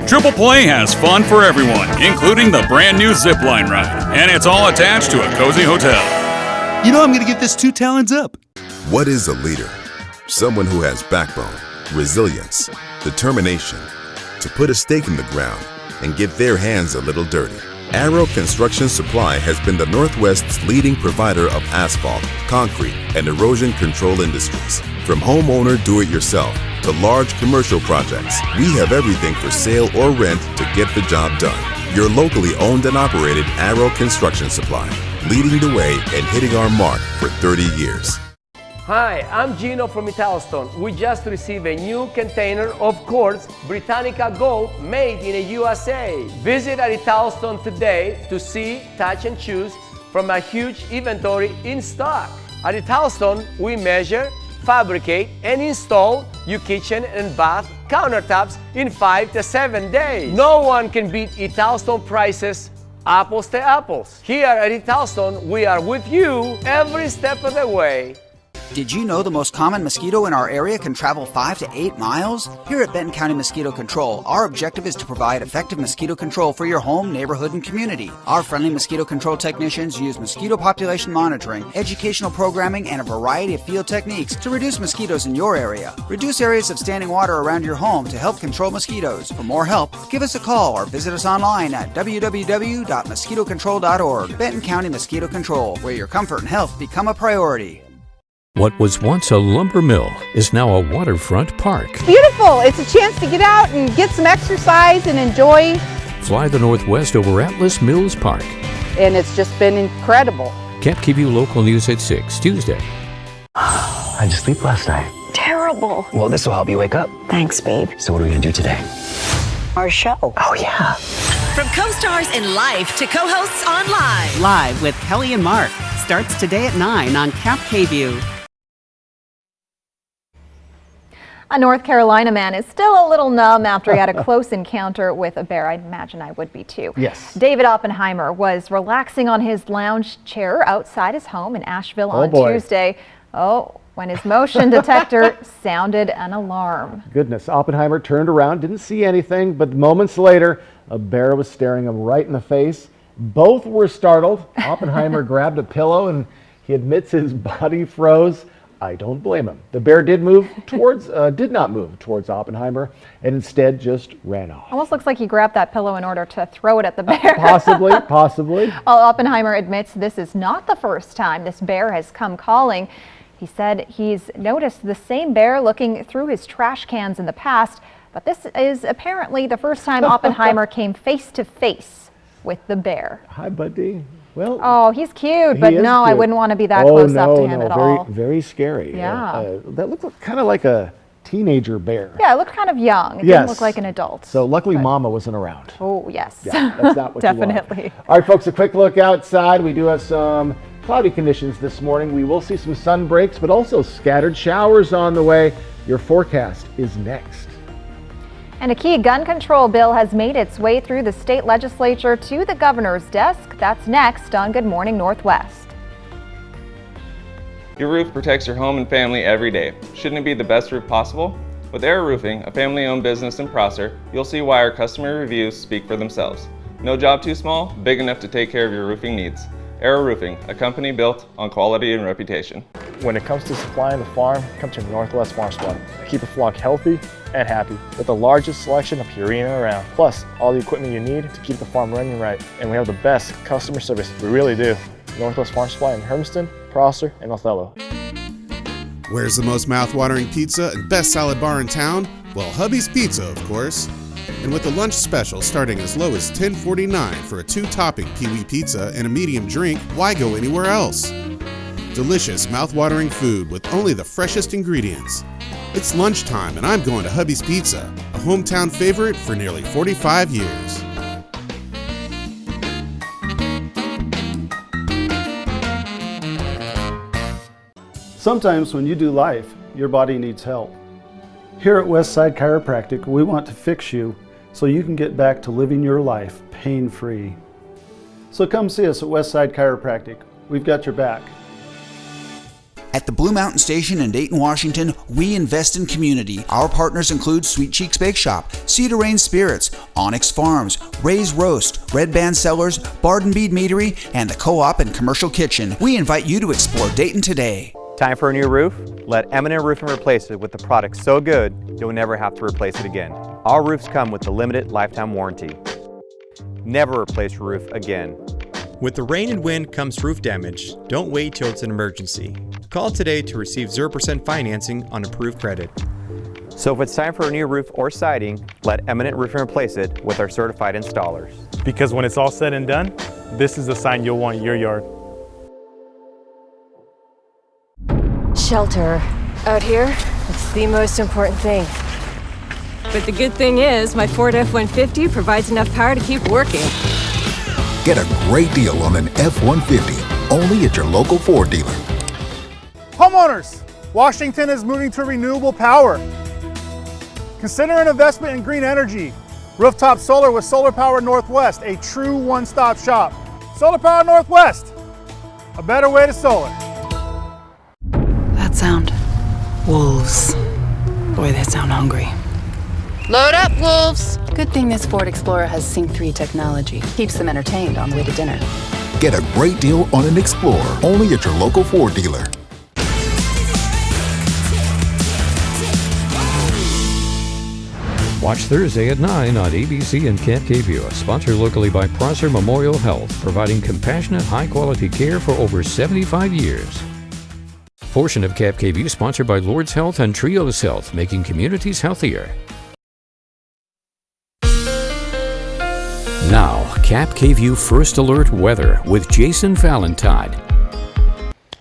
Triple Play has fun for everyone, including the brand new zipline ride, and it's all attached to a cozy hotel. You know I'm gonna get this 2 talons up. What is a leader? Someone who has backbone, resilience, determination to put a stake in the ground and get their hands a little dirty. Arrow Construction Supply has been the Northwest's leading provider of asphalt, concrete, and erosion control industries. From homeowner do-it-yourself to large commercial projects, we have everything for sale or rent to get the job done. Your locally owned and operated Arrow Construction Supply, leading the way and hitting our mark for 30 years. Hi, I'm Gino from Italstone. We just received a new container of quartz Britannica Gold made in the USA. Visit at Italstone today to see, touch, and choose from a huge inventory in stock. At Italstone, we measure, fabricate, and install your kitchen and bath countertops in 5 to 7 days. No one can beat Italstone prices, apples to apples. Here at Italstone, we are with you every step of the way. Did you know the most common mosquito in our area can travel 5 to 8 miles? Here at Benton County Mosquito Control, our objective is to provide effective mosquito control for your home, neighborhood, and community. Our friendly mosquito control technicians use mosquito population monitoring, educational programming, and a variety of field techniques to reduce mosquitoes in your area. Reduce areas of standing water around your home to help control mosquitoes. For more help, give us a call or visit us online at www.mosquitocontrol.org. Benton County Mosquito Control, where your comfort and health become a priority. What was once a lumber mill is now a waterfront park. Beautiful. It's a chance to get out and get some exercise and enjoy. Fly the Northwest over Atlas Mills Park. And it's just been incredible. Camp KVUE Local News at 6, Tuesday. I just sleep last night. Terrible. Well, this will help you wake up. Thanks, babe. So what are we going to do today? Our show. Oh, yeah. From co-stars in life to co-hosts on Live. Live with Kelly and Mark. Starts today at 9 on Camp KVUE. A North Carolina man is still a little numb after he had a close encounter with a bear. I'd imagine I would be too. Yes. David Oppenheimer was relaxing on his lounge chair outside his home in Asheville on Tuesday. When his motion detector sounded an alarm. Goodness, Oppenheimer turned around, didn't see anything, but moments later, a bear was staring him right in the face. Both were startled. Oppenheimer grabbed a pillow and he admits his body froze. I don't blame him. The bear did not move towards Oppenheimer and instead just ran off. Almost looks like he grabbed that pillow in order to throw it at the bear. Possibly. While Oppenheimer admits this is not the first time this bear has come calling. He said he's noticed the same bear looking through his trash cans in the past, but this is apparently the first time Oppenheimer came face to face with the bear. Hi, buddy. Well, oh, he's cute, but no, I wouldn't want to be that close up to him at all. Very scary. Yeah. That looked kind of like a teenager bear. Yeah, it looked kind of young. It didn't look like an adult. So luckily Mama wasn't around. Oh, yes. Yeah, that's not what Definitely. You want. All right, folks, a quick look outside. We do have some cloudy conditions this morning. We will see some sun breaks, but also scattered showers on the way. Your forecast is next. And a key gun control bill has made its way through the state legislature to the governor's desk. That's next on Good Morning Northwest. Your roof protects your home and family every day. Shouldn't it be the best roof possible? With Air Roofing, a family-owned business in Prosser, you'll see why our customer reviews speak for themselves. No job too small, big enough to take care of your roofing needs. Air Roofing, a company built on quality and reputation. When it comes to supplying the farm, come to Northwest Farm Supply. Keep a flock healthy and happy with the largest selection of Purina around. Plus, all the equipment you need to keep the farm running right. And we have the best customer service. We really do. Northwest Farm Supply in Hermiston, Prosser, and Othello. Where's the most mouth-watering pizza and best salad bar in town? Well, Hubby's Pizza, of course. And with the lunch special starting as low as $10.49 for a 2-topping Pee-wee pizza and a medium drink, why go anywhere else? Delicious, mouth-watering food with only the freshest ingredients. It's lunchtime and I'm going to Hubby's Pizza, a hometown favorite for nearly 45 years. Sometimes when you do life, your body needs help. Here at Westside Chiropractic, we want to fix you so you can get back to living your life pain-free. So come see us at Westside Chiropractic. We've got your back. At the Blue Mountain Station in Dayton, Washington, we invest in community. Our partners include Sweet Cheeks Bake Shop, Cedar Rain Spirits, Onyx Farms, Ray's Roast, Red Band Cellars, Bard & Bead Meadery, and the Co-op and Commercial Kitchen. We invite you to explore Dayton today. Time for a new roof? Let Eminent Roofing replace it with a product so good, you'll never have to replace it again. Our roofs come with a limited lifetime warranty. Never replace your roof again. With the rain and wind comes roof damage. Don't wait till it's an emergency. Call today to receive 0% financing on approved credit. So if it's time for a new roof or siding, let Eminent Roofing replace it with our certified installers. Because when it's all said and done, this is the sign you'll want in your yard. Shelter. Out here, it's the most important thing. But the good thing is, my Ford F-150 provides enough power to keep working. Get a great deal on an F-150, only at your local Ford dealer. Homeowners, Washington is moving to renewable power. Consider an investment in green energy. Rooftop solar with Solar Power Northwest, a true one-stop shop. Solar Power Northwest, a better way to solar. that sound? Wolves. Boy, they sound hungry. Load up, wolves! Good thing this Ford Explorer has Sync 3 technology. Keeps them entertained on the way to dinner. Get a great deal on an Explorer only at your local Ford dealer. Watch Thursday at 9 on ABC and Camp KVUE, sponsored locally by Prosser Memorial Health, providing compassionate, high-quality care for over 75 years. Portion of Camp KVUE sponsored by Lord's Health and Trios Health, making communities healthier. Now, Cap KVUE First Alert Weather with Jason Valentine.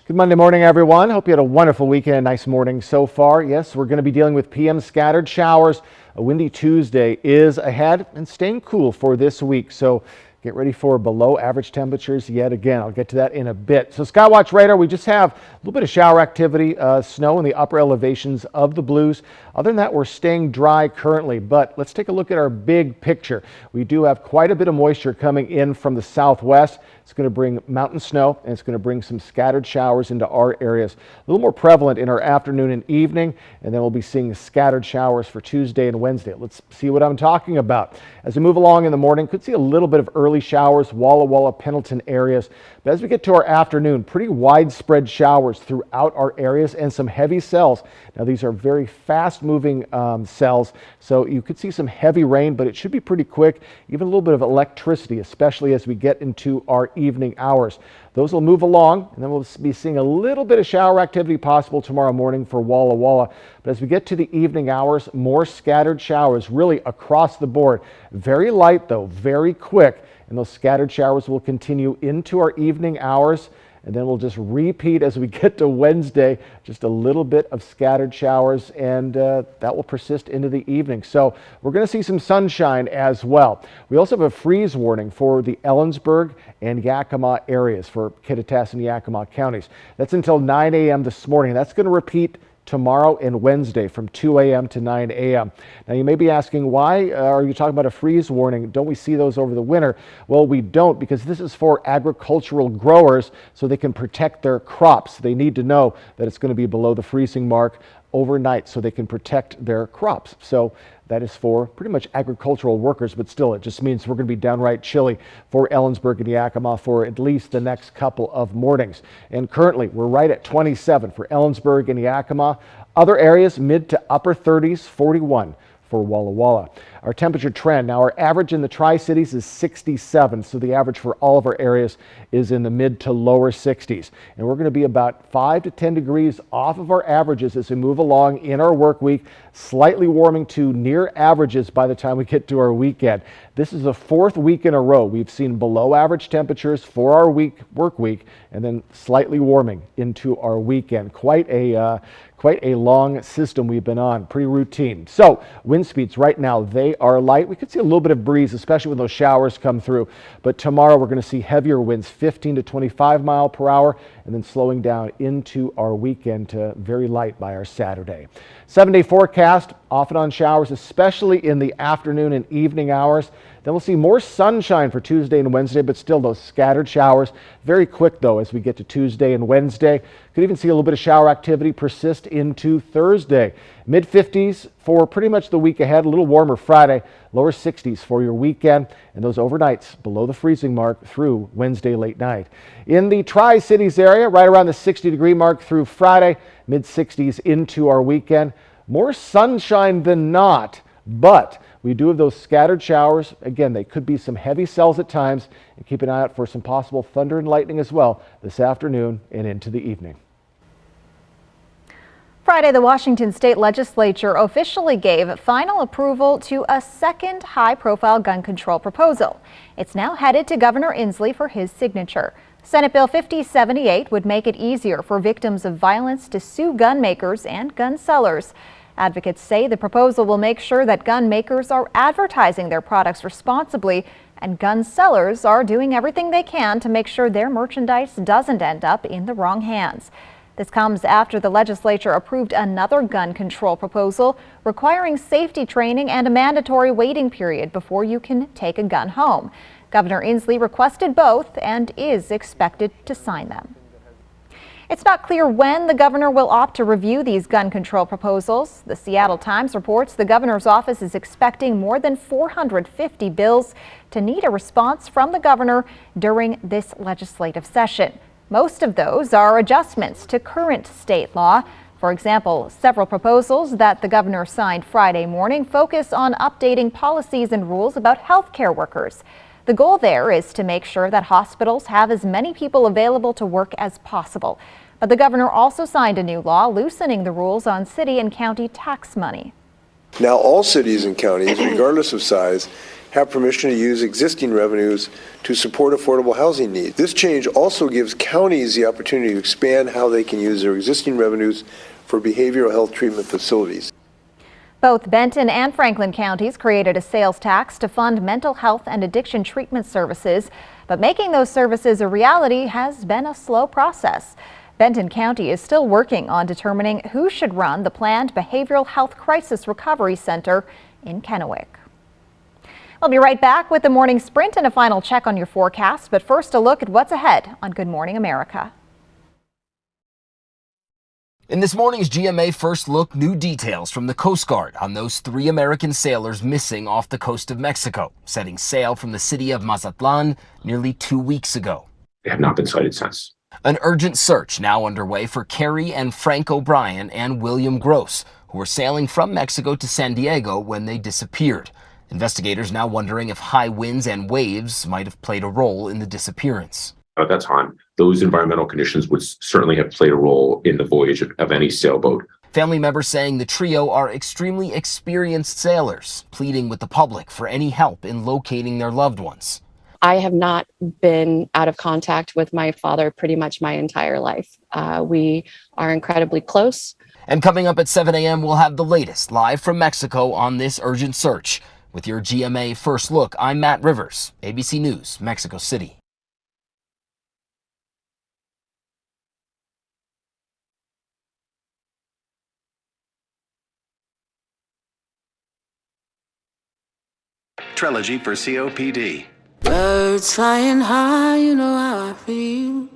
Good Monday morning, everyone. Hope you had a wonderful weekend. Nice morning so far. Yes, we're going to be dealing with PM scattered showers. A windy Tuesday is ahead and staying cool for this week. So get ready for below average temperatures yet again. I'll get to that in a bit. So Skywatch radar, we just have a little bit of shower activity, snow in the upper elevations of the Blues. Other than that, we're staying dry currently, but let's take a look at our big picture. We do have quite a bit of moisture coming in from the southwest. It's going to bring mountain snow, and it's going to bring some scattered showers into our areas. A little more prevalent in our afternoon and evening, and then we'll be seeing scattered showers for Tuesday and Wednesday. Let's see what I'm talking about. As we move along in the morning, could see a little bit of early showers, Walla Walla, Pendleton areas. But as we get to our afternoon, pretty widespread showers throughout our areas and some heavy cells. Now, these are very fast-moving cells, so you could see some heavy rain, but it should be pretty quick. Even a little bit of electricity, especially as we get into our evening hours. Those will move along, and then we'll be seeing a little bit of shower activity possible tomorrow morning for Walla Walla. But as we get to the evening hours, more scattered showers really across the board. Very light, though, very quick. And those scattered showers will continue into our evening hours. And then we'll just repeat as we get to Wednesday, just a little bit of scattered showers, and that will persist into the evening. So we're going to see some sunshine as well. We also have a freeze warning for the Ellensburg and Yakima areas for Kittitas and Yakima counties. That's until 9 a.m. this morning. That's going to repeat tomorrow and Wednesday from 2 a.m. to 9 a.m. Now, you may be asking, why are you talking about a freeze warning? Don't we see those over the winter? Well, we don't, because this is for agricultural growers so they can protect their crops. They need to know that it's going to be below the freezing mark overnight so they can protect their crops. So that is for pretty much agricultural workers, but still it just means we're going to be downright chilly for Ellensburg and Yakima for at least the next couple of mornings. And currently we're right at 27 for Ellensburg and Yakima. Other areas mid to upper 30s, 41 for Walla Walla. Our temperature trend, now our average in the Tri-Cities is 67, so the average for all of our areas is in the mid to lower 60s. And we're going to be about 5 to 10 degrees off of our averages as we move along in our work week, slightly warming to near averages by the time we get to our weekend. This is the fourth week in a row we've seen below average temperatures for our work week, and then slightly warming into our weekend. Quite a long system we've been on, pretty routine. So wind speeds right now, they are light. We could see a little bit of breeze, especially when those showers come through. But tomorrow we're going to see heavier winds, 15 to 25 mile per hour, and then slowing down into our weekend to very light by our Saturday. 7-day forecast, off and on showers, especially in the afternoon and evening hours. Then we'll see more sunshine for Tuesday and Wednesday, but still those scattered showers. Very quick, though, as we get to Tuesday and Wednesday. Could even see a little bit of shower activity persist into Thursday. Mid-50s for pretty much the week ahead. A little warmer Friday. Lower 60s for your weekend. And those overnights below the freezing mark through Wednesday late night. In the Tri-Cities area, right around the 60-degree mark through Friday. Mid-60s into our weekend. More sunshine than not, but we do have those scattered showers. Again, they could be some heavy cells at times, and keep an eye out for some possible thunder and lightning as well this afternoon and into the evening. Friday, the Washington State Legislature officially gave final approval to a second high-profile gun control proposal. It's now headed to Governor Inslee for his signature. Senate Bill 5078 would make it easier for victims of violence to sue gun makers and gun sellers. Advocates say the proposal will make sure that gun makers are advertising their products responsibly and gun sellers are doing everything they can to make sure their merchandise doesn't end up in the wrong hands. This comes after the legislature approved another gun control proposal requiring safety training and a mandatory waiting period before you can take a gun home. Governor Inslee requested both and is expected to sign them. It's not clear when the governor will opt to review these gun control proposals. The Seattle Times reports the governor's office is expecting more than 450 bills to need a response from the governor during this legislative session. Most of those are adjustments to current state law. For example, several proposals that the governor signed Friday morning focus on updating policies and rules about healthcare workers. The goal there is to make sure that hospitals have as many people available to work as possible. But the governor also signed a new law loosening the rules on city and county tax money. Now all cities and counties, regardless of size, have permission to use existing revenues to support affordable housing needs. This change also gives counties the opportunity to expand how they can use their existing revenues for behavioral health treatment facilities. Both Benton and Franklin counties created a sales tax to fund mental health and addiction treatment services, but making those services a reality has been a slow process. Benton County is still working on determining who should run the planned Behavioral Health Crisis Recovery Center in Kennewick. We'll be right back with the morning sprint and a final check on your forecast, but first a look at what's ahead on Good Morning America. In this morning's GMA First Look, new details from the Coast Guard on those 3 American sailors missing off the coast of Mexico, setting sail from the city of Mazatlan nearly 2 weeks ago. They have not been sighted since. An urgent search now underway for Carrie and Frank O'Brien and William Gross, who were sailing from Mexico to San Diego when they disappeared. Investigators now wondering if high winds and waves might have played a role in the disappearance. At that time, those environmental conditions would certainly have played a role in the voyage of any sailboat. Family members saying the trio are extremely experienced sailors, pleading with the public for any help in locating their loved ones. I have not been out of contact with my father pretty much my entire life. We are incredibly close. And coming up at 7 a.m., we'll have the latest live from Mexico on this urgent search. With your GMA First Look, I'm Matt Rivers, ABC News, Mexico City. Trelegy for COPD. Birds flying high, you know how I feel.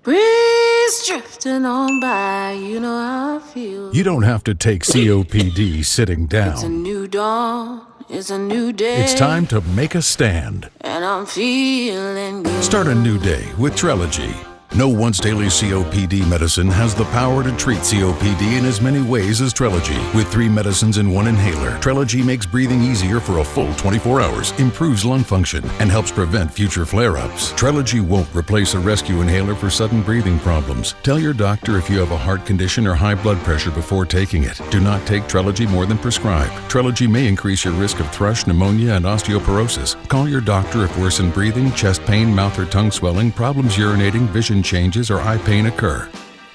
Breeze drifting on by, you know how I feel. You don't have to take COPD sitting down. It's a new dawn, it's a new day. It's time to make a stand. And I'm feeling good. Start a new day with Trelegy. No once-daily COPD medicine has the power to treat COPD in as many ways as Trelegy. With 3 medicines in 1 inhaler, Trelegy makes breathing easier for a full 24 hours, improves lung function, and helps prevent future flare-ups. Trelegy won't replace a rescue inhaler for sudden breathing problems. Tell your doctor if you have a heart condition or high blood pressure before taking it. Do not take Trelegy more than prescribed. Trelegy may increase your risk of thrush, pneumonia, and osteoporosis. Call your doctor if worsened breathing, chest pain, mouth or tongue swelling, problems urinating, vision changes, or eye pain occur.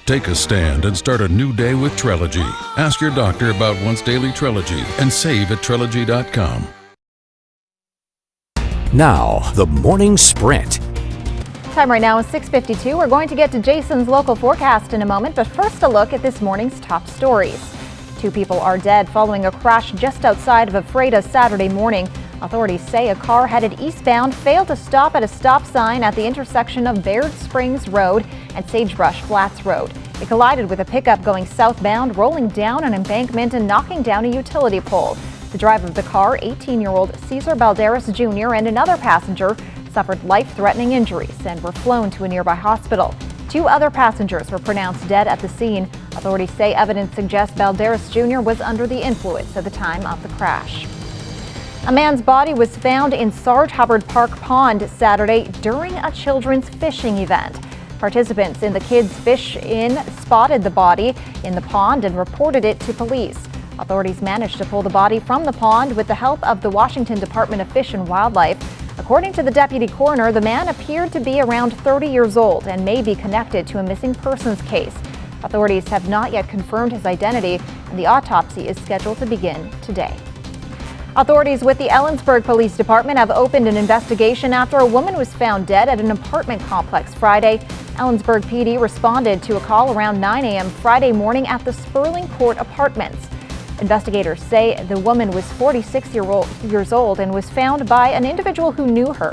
Take a stand and start a new day with Trelegy. Ask your doctor about once daily Trelegy and save at Trelegy.com. Now, the morning sprint. Time right now is 6:52. We're going to get to Jason's local forecast in a moment, but first a look at this morning's top stories. 2 people are dead following a crash just outside of Ephrata Saturday morning. Authorities say a car headed eastbound failed to stop at a stop sign at the intersection of Baird Springs Road and Sagebrush Flats Road. It collided with a pickup going southbound, rolling down an embankment and knocking down a utility pole. The driver of the car, 18-year-old Cesar Balderas Jr., and another passenger suffered life-threatening injuries and were flown to a nearby hospital. 2 other passengers were pronounced dead at the scene. Authorities say evidence suggests Balderas Jr. was under the influence at the time of the crash. A man's body was found in Sarge Hubbard Park Pond Saturday during a children's fishing event. Participants in the Kids Fish In spotted the body in the pond and reported it to police. Authorities managed to pull the body from the pond with the help of the Washington Department of Fish and Wildlife. According to the deputy coroner, the man appeared to be around 30 years old and may be connected to a missing persons case. Authorities have not yet confirmed his identity, and the autopsy is scheduled to begin today. Authorities with the Ellensburg Police Department have opened an investigation after a woman was found dead at an apartment complex Friday. Ellensburg PD responded to a call around 9 a.m. Friday morning at the Sperling Court Apartments. Investigators say the woman was 46 years old and was found by an individual who knew her.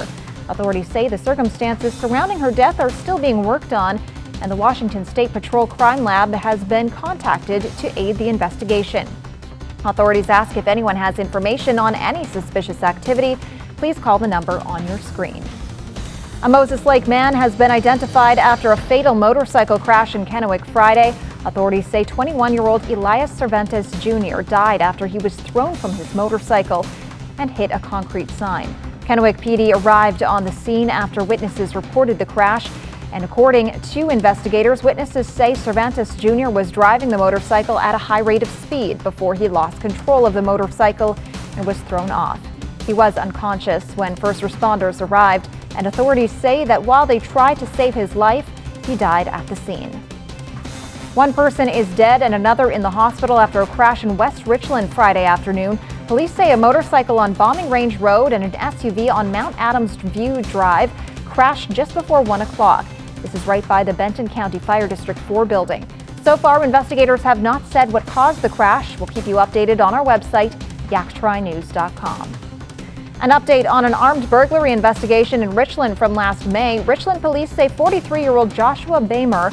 Authorities say the circumstances surrounding her death are still being worked on. and the Washington State Patrol Crime Lab has been contacted to aid the investigation. Authorities ask if anyone has information on any suspicious activity, please call the number on your screen. A Moses Lake man has been identified after a fatal motorcycle crash in Kennewick Friday. Authorities say 21-year-old Elias Cervantes Jr. died after he was thrown from his motorcycle and hit a concrete sign. Kennewick PD arrived on the scene after witnesses reported the crash. And according to investigators, witnesses say Cervantes Jr. was driving the motorcycle at a high rate of speed before he lost control of the motorcycle and was thrown off. He was unconscious when first responders arrived, and authorities say that while they tried to save his life, he died at the scene. One person is dead and another in the hospital after a crash in West Richland Friday afternoon. Police say a motorcycle on Bombing Range Road and an SUV on Mount Adams View Drive crashed just before 1 o'clock. This is right by the Benton County Fire District 4 building. So far, investigators have not said what caused the crash. We'll keep you updated on our website, yaktrinews.com. An update on an armed burglary investigation in Richland from last May. Richland police say 43-year-old Joshua Bamer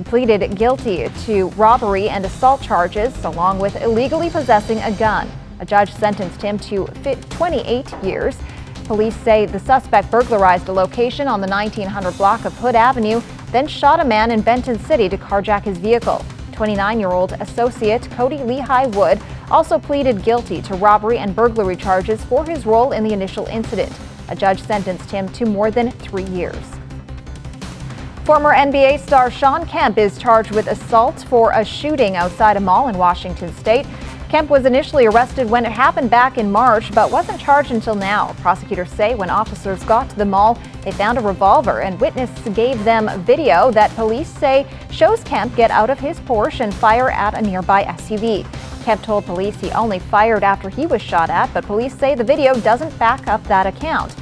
pleaded guilty to robbery and assault charges, along with illegally possessing a gun. A judge sentenced him to 28 years. Police say the suspect burglarized a location on the 1900 block of Hood Avenue, then shot a man in Benton City to carjack his vehicle. 29-year-old associate Cody Lehigh Wood also pleaded guilty to robbery and burglary charges for his role in the initial incident. A judge sentenced him to more than 3 years. Former NBA star Shawn Kemp is charged with assault for a shooting outside a mall in Washington State. Kemp was initially arrested when it happened back in March, but wasn't charged until now. Prosecutors say when officers got to the mall, they found a revolver, and witnesses gave them video that police say shows Kemp get out of his Porsche and fire at a nearby SUV. Kemp told police he only fired after he was shot at, but police say the video doesn't back up that account.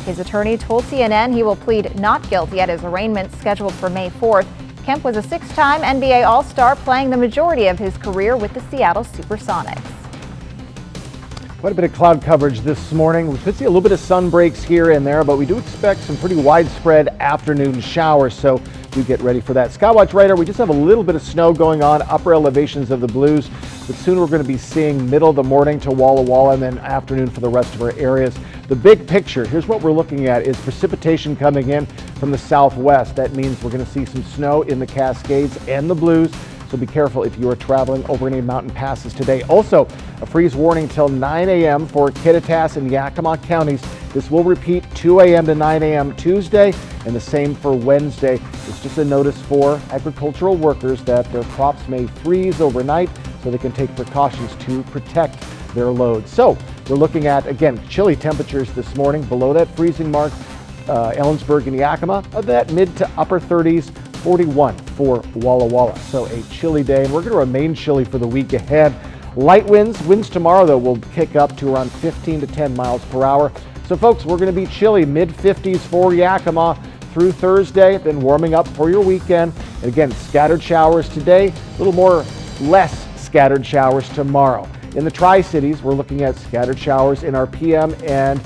His attorney told CNN he will plead not guilty at his arraignment scheduled for May 4th. Kemp was a 6-time NBA All-Star, playing the majority of his career with the Seattle Supersonics. Quite a bit of cloud coverage this morning. We could see a little bit of sun breaks here and there, but we do expect some pretty widespread afternoon showers, so do get ready for that. Skywatch radar, we just have a little bit of snow going on, upper elevations of the Blues, but soon we're going to be seeing middle of the morning to Walla Walla and then afternoon for the rest of our areas. The big picture, here's what we're looking at, is precipitation coming in from the southwest. That means we're going to see some snow in the Cascades and the Blues. So be careful if you are traveling over any mountain passes today. Also, a freeze warning till 9 a.m. for Kittitas and Yakima counties. This will repeat 2 a.m. to 9 a.m. Tuesday, and the same for Wednesday. It's just a notice for agricultural workers that their crops may freeze overnight, so they can take precautions to protect their loads. So we're looking at, again, chilly temperatures this morning below that freezing mark. Ellensburg and Yakima, that mid to upper 30s. 41 for Walla Walla. So a chilly day, and we're going to remain chilly for the week ahead. Light winds tomorrow, though, will kick up to around 15 to 10 miles per hour. So, folks, we're going to be chilly, mid-50s for Yakima through Thursday, then warming up for your weekend. And again, scattered showers today, a little less scattered showers tomorrow. In the Tri-Cities, we're looking at scattered showers in our PM and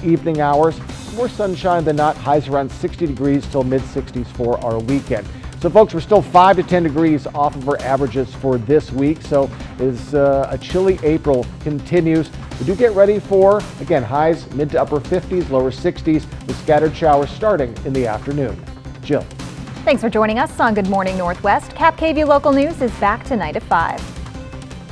evening hours. More sunshine than not, highs around 60 degrees till mid-60s for our weekend. So folks, we're still 5 to 10 degrees off of our averages for this week. So as a chilly April continues, we do get ready for, again, highs mid to upper 50s, lower 60s with scattered showers starting in the afternoon. Jill. Thanks for joining us on Good Morning Northwest. Cap KVU Local News is back tonight at 5.